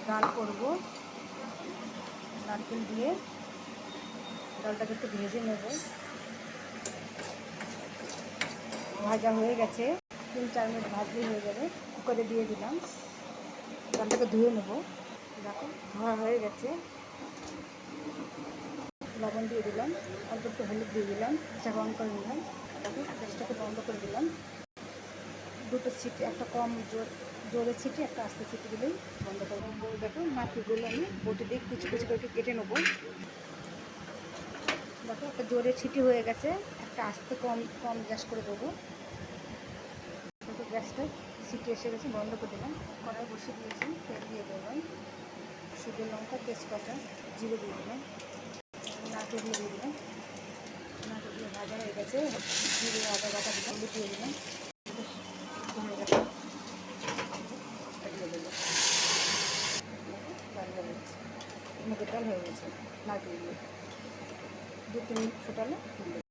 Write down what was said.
ডাল করব। নারকেল দিয়ে ডালটাকে একটু ভেজে নেব। ভাজা হয়ে গেছে, 3-4 মিনিট ভাজলেই হয়ে যাবে। কুকারে দিয়ে দিলাম, ডালটাকে ধুয়ে নেব। দেখো ধোয়া হয়ে গেছে। লবণ দিয়ে দিলাম, অল্প একটু হলুদ দিয়ে দিলাম, চাকা অন করে নিলাম। দেখো গ্যাসটাকে বন্ধ করে দিলাম। দুটো সিটি, একটা কম জোরে সিটি, একটা আস্তে সিটি দিলেই বন্ধ করে দেবো। দেখো নারকেলগুলো আমি বটি দিয়ে কুচি কুচি করে কেটে নেবো। দেখো একটা জোরে ছিটি হয়ে গেছে, একটা আস্তে কম কম গ্যাস করে দেবো। দেখো গ্যাসটা সিটি এসে গেছে, বন্ধ করে দিলাম। কড়াই বসিয়ে দিয়েছি, তেল দিয়ে দিলাম, শুকনো লঙ্কা, তেজপাতা, জিরে দিয়ে দিলাম, নারকেল দিয়ে দিলাম। নারকেল দিয়ে ভাজা হয়ে গেছে, জিরে আদা বাটা দিলাম, দিয়ে দিলাম। হয়ে গেছে, দিয়ে দেবো। ডাল হয়ে গেছে, মুগের ডাল হয়ে গেছে। নারকেল দিয়ে 2-3 মিনিট ফোটালে